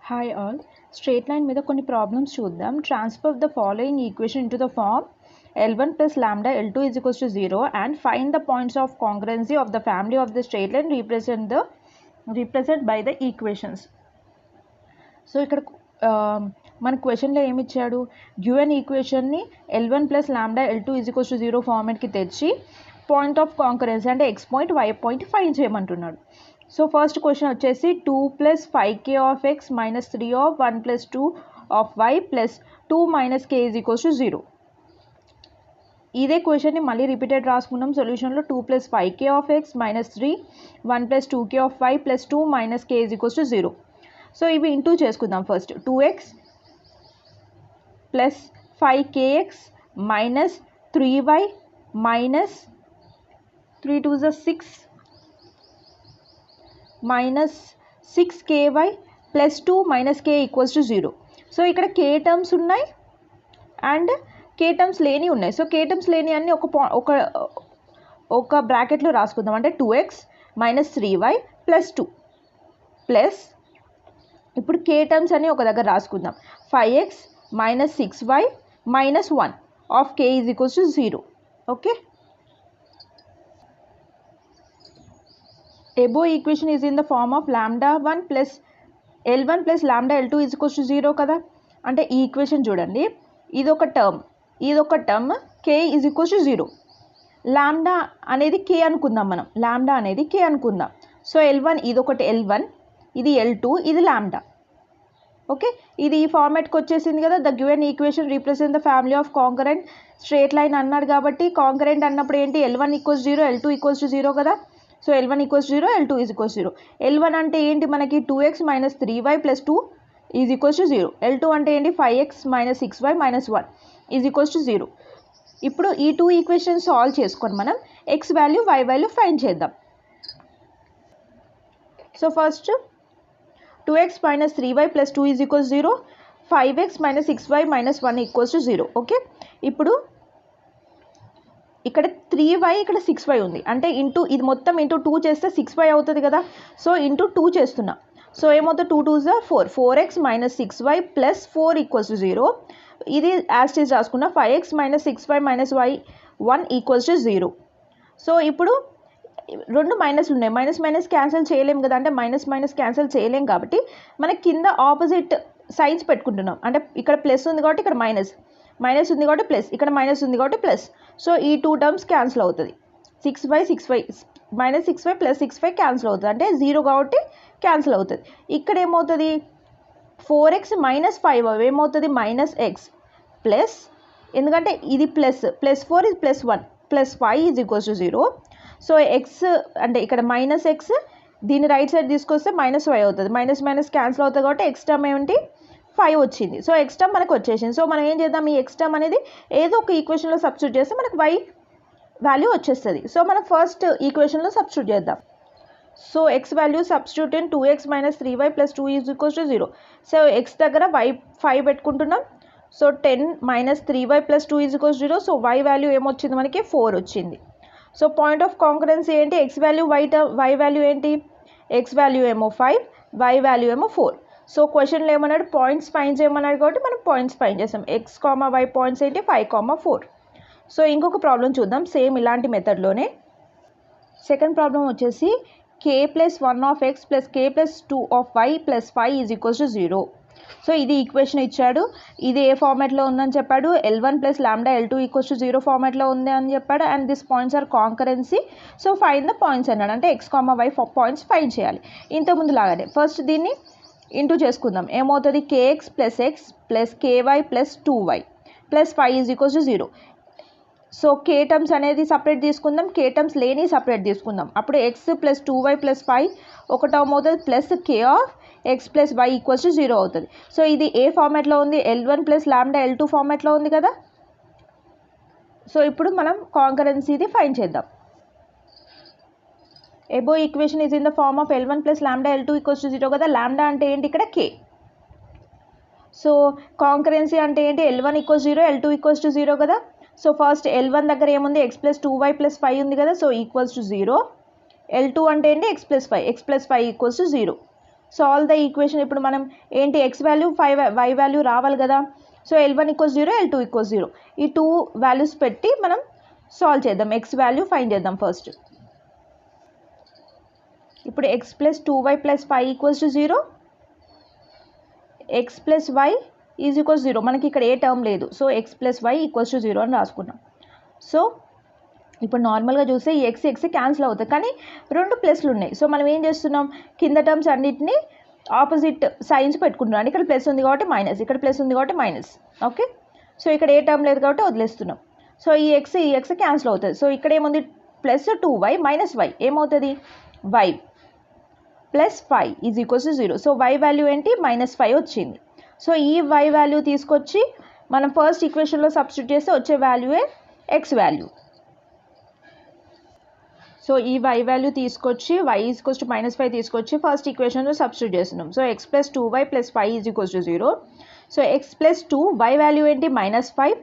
Hi all, straight line మీద కొన్ని problems చూద్దాం. Transfer the following equation into the form L1 plus lambda L2 is equals to 0 and find the points of congruency of the family of the straight line represent by the equations. So ఇక్కడ మన క్వశ్చన్లో ఏమి ఇచ్చాడు, given ఈక్వేషన్ని L1 plus lambda L2 is equals to 0 ఫార్మేట్కి తెచ్చి point of concurrency అంటే x point y point find చేయమంటున్నాడు. సో ఫస్ట్ క్వశ్చన్ వచ్చేసి 2 plus 5k of x minus 3 of 1 plus 2 of y plus 2 minus k is equals to 0. ఇదే క్వశ్చన్ని మళ్ళీ repeated రాసుకున్నాం సొల్యూషన్లో. 2 plus 5k of x minus 3 1 plus 2k of y plus 2 minus k is equals to 0. So ఇవి into చేసుకుందాం. First 2x plus 5kx minus 3y minus 3 2 is 6 minus 6ky plus 2 minus k equals to 0. So ఇక్కడ k terms ఉన్నాయి and k terms లేని ఉన్నాయి. So k terms లేని అన్ని ఒక బ్రాకెట్లో రాసుకుందాం. అంటే 2x minus 3y plus 2 plus ఇప్పుడు k టర్మ్స్ అన్ని ఒక దగ్గర రాసుకుందాం. 5x minus 6y minus 1 of k is equals to 0. Okay, above equation is in the form of lambda 1 plus L1 plus lambda L2 is equals to 0 కదా. అంటే ఈ equation చూడండి, ఇదొక term k is equals to 0. Lambda అనేది k అనుకుందాం, మనం so L1 ఇదొకటి L1, ఇది L2, ఇది లాంబ్డా. ఓకే, ఇది ఈ ఫార్మాట్కి వచ్చేసింది కదా. The given equation represent the family of concurrent straight line అన్నాడు కాబట్టి కాంకరెంట్ అన్నప్పుడు ఏంటి, L1 equals 0, L2 equals to 0 కదా. So L1 equals 0, L2 is equals 0. L1 అంటే ఏంటి మనకి 2x minus 3y plus 2 is equals to 0. L2 అంటే ఏంటి 5x minus 6y minus 1 is equals to 0. ఇప్పుడు ఈ టూ ఈక్వేషన్స్ సాల్వ్ చేసుకొని మనం x value y value find చేద్దాం. So first 2x minus 3y plus 2 is equals 0, 5x minus 6y minus 1 equals to 0. Okay, ఇప్పుడు ఇక్కడ 3y ఇక్కడ 6y ఉంది అంటే ఇంటూ ఇది మొత్తం ఇంటూ 2 చేస్తే 6y అవుతుంది కదా. సో ఇంటూ 2 చేస్తున్నా. సో ఏమవుతుంది 2 2 is 4, 4x minus 6y plus 4 equals to 0. ఇది యాజ్ టీజ్ రాసుకున్నా 5x minus 6y minus y 1 equals to 0. So ఇప్పుడు రెండు మైనస్లు ఉన్నాయి, మైనస్ క్యాన్సిల్ చేయలేం కదా. అంటే మైనస్ క్యాన్సిల్ చేయలేం కాబట్టి మనకి కింద ఆపోజిట్ సైన్స్ పెట్టుకుంటున్నాం. అంటే ఇక్కడ ప్లస్ ఉంది కాబట్టి ఇక్కడ మైనస్ ఉంది కాబట్టి ప్లస్, ఇక్కడ మైనస్ ఉంది కాబట్టి ప్లస్. సో ఈ టూ టర్మ్స్ క్యాన్సిల్ అవుతుంది. 6y minus 6y plus 6y cancel అవుతుంది, అంటే 0 కాబట్టి క్యాన్సిల్ అవుతుంది. ఇక్కడ ఏమవుతుంది 4x minus 5 ఏమవుతుంది మైనస్ ఎక్స్ ప్లస్, ఎందుకంటే ఇది ప్లస్ 4 ఇది plus 1 plus 5 is equals to 0. So X అంటే ఇక్కడ మైనస్ ఎక్స్, దీన్ని రైట్ సైడ్ తీసుకొస్తే మైనస్ వై అవుతుంది. మైనస్ క్యాన్సిల్ అవుతుంది కాబట్టి ఎక్స్ టర్మ్ ఏమిటి 5 వచ్చింది. సో ఎక్స్ టర్మ్ మనకు వచ్చేసింది. సో మనం ఏం చేద్దాం, ఈ ఎక్స్ టర్మ్ అనేది ఏదో ఒక ఈక్వేషన్లో సబ్స్టిట్యూట్ చేస్తే మనకు వై వాల్యూ వచ్చేస్తుంది. సో మనం ఫస్ట్ ఈక్వేషన్లో సబ్స్టిట్యూట్ చేద్దాం. So X value substitute in 2x minus 3y plus 2 is equals to 0. So X దగ్గర y 5 పెట్టుకుంటున్నాం. So 10 minus 3y plus 2 is equals 0. So y value ఏమొచ్చింది మనకి 4 వచ్చింది. సో పాయింట్ ఆఫ్ కాంకరెన్సీ ఏంటి, X value y value ఏంటి, X value ఏమో 5, y value ఏమో 4. So క్వశ్చన్లో ఏమన్నాడు పాయింట్స్ ఫైండ్ చేయమన్నాడు కాబట్టి మనం పాయింట్స్ ఫైండ్ చేస్తాం. x, y పాయింట్స్ ఏంటి 5, 4. సో ఇంకొక ప్రాబ్లం చూద్దాం సేమ్ ఇలాంటి మెథడ్లోనే. సెకండ్ ప్రాబ్లం వచ్చేసి k plus 1 of x plus k plus 2 of y plus 5 is equals to 0. So ఇది ఈక్వేషన్ ఇచ్చాడు, ఇది ఏ ఫార్మాట్లో ఉందని చెప్పాడు, L1 plus lambda L2 equals to 0 ఫార్మాట్లో ఉంది అని చెప్పాడు. And this points are concurrency. So find the points అన్నాడు, అంటే x, y పాయింట్స్ ఫైండ్ చేయాలి. ఇంతకుముందు లాగానే ఫస్ట్ దీన్ని ఇంటూ చేసుకుందాం. ఏమవుతుంది kx plus x plus ky plus 2y plus 5 is equals to 0. So k terms అనేది సపరేట్ తీసుకుందాం, k టర్మ్స్ లేని సపరేట్ తీసుకుందాం. అప్పుడు x plus 2y plus 5 ఒక టర్మ్ అవుతుంది plus k of x plus y equals to 0 అవుతుంది. So ఇది ఏ ఫార్మాట్లో ఉంది, L1 plus lambda L2 ఫార్మాట్లో ఉంది కదా. సో ఇప్పుడు మనం కాంకరెన్సీది ఫైండ్ చేద్దాం. Above equation is in the form of L1 plus lambda L2 equals to 0 కదా. లాంబ్డా అంటే ఏంటి ఇక్కడ k. సో కాంకరెన్సీ అంటే ఏంటి, L1 equals 0, L2 equals to 0 కదా. సో ఫస్ట్ L1 దగ్గర ఏముంది x plus 2y plus 5 ఉంది కదా. So equals to 0. L2 అంటే ఏంటి x plus 5 equals to 0. Solve the equation. ఇప్పుడు మనం ఏంటి ఎక్స్ వాల్యూ 5 వై వాల్యూ రావాలి కదా. So L1 = 0, L2 = 0. ఈ 2 వాల్యూస్ పెట్టి మనం సాల్వ్ చేద్దాం. ఎక్స్ వాల్యూ ఫైండ్ చేద్దాం ఫస్ట్. ఇప్పుడు x + 2y + 5 = 0, x + y = 0. మనకి ఇక్కడ ఏ టర్మ్ లేదు. సో x + y = 0 అని రాసుకున్నాం. సో ఇప్పుడు నార్మల్గా చూస్తే ఈ ఎక్స్ క్యాన్సిల్ అవుతుంది, కానీ 2 ప్లస్లు ఉన్నాయి. సో మనం ఏం చేస్తున్నాం, కింద టర్మ్స్ అన్నిటిని ఆపోజిట్ సైన్స్ పెట్టుకుంటున్నాం. ఇక్కడ ప్లస్ ఉంది కాబట్టి మైనస్, ఇక్కడ ప్లస్ ఉంది కాబట్టి మైనస్. ఓకే, సో ఇక్కడ ఏ టర్మ్ లేదు కాబట్టి వదిలేస్తున్నాం. సో ఈ ఎక్స్ క్యాన్సిల్ అవుతుంది. సో ఇక్కడ ఏముంది, +2y - y ఏమవుతుంది, y + 5 = 0. సో y వాల్యూ ఏంటి, -5 వచ్చింది. సో ఈ y వాల్యూ తీసుకొచ్చి మనం ఫస్ట్ ఈక్వేషన్లో సబ్స్టిట్యూట్ చేస్తే వచ్చే వాల్యూయే x వాల్యూ. సో ఈ y వాల్యూ తీసుకొచ్చి y = -5 తీసుకొచ్చి ఫస్ట్ ఈక్వేషన్లో సబ్స్టిట్యూట్ చేస్తున్నాం. So x + 2y + 5 = 0. So x + 2 y value ఏంటి, -5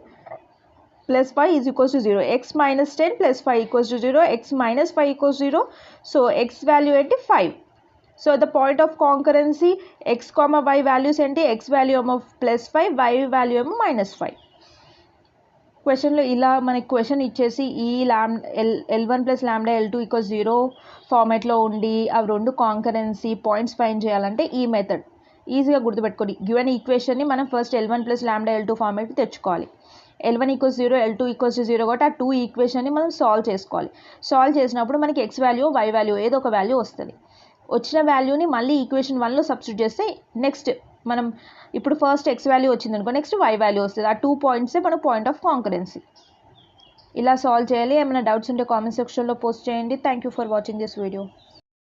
+ 5 = 0. x - 10 + 5 = 0. x - 5 = 0. So x value ఏంటి, 5. So the point of concurrency x, y values ఏంటి, x వాల్యూ ఏమో +5, y వాల్యూ ఏమో -5. క్వశ్చన్లో ఇలా మనకి క్వశ్చన్ ఇచ్చేసి ఈ L1 + λ L2 = 0 ఫార్మాట్లో ఉండి అవి 2 కాంకరెన్సీ పాయింట్స్ ఫైండ్ చేయాలంటే ఈ మెథడ్ ఈజీగా గుర్తుపెట్టుకోండి. గివెన్ ఈక్వేషన్ని మనం ఫస్ట్ L1 + λ L2 ఫార్మాట్కి తెచ్చుకోవాలి. L1 = 0, L2 = 0 కాబట్టి ఆ 2 ఈక్వేషన్ని మనం సాల్వ్ చేసుకోవాలి. సాల్వ్ చేసినప్పుడు మనకి x వాల్యూ, y వాల్యూ ఏదో ఒక వాల్యూ వస్తుంది. వచ్చిన వాల్యూని మళ్ళీ ఈక్వేషన్ 1లో సబ్స్టిట్యూట్ చేస్తే నెక్స్ట్ మనం ఇప్పుడు ఫస్ట్ x వాల్యూ వచ్చింది అనుకో, నెక్స్ట్ y వాల్యూ వస్తుంది. ఆ 2 పాయింట్సే మన పాయింట్ ఆఫ్ కాంకరెన్సీ. ఇలా సాల్వ్ చేయాలి. ఏమైనా డౌట్స్ ఉంటే కామెంట్ సెక్షన్లో పోస్ట్ చేయండి. Thank you for watching this video.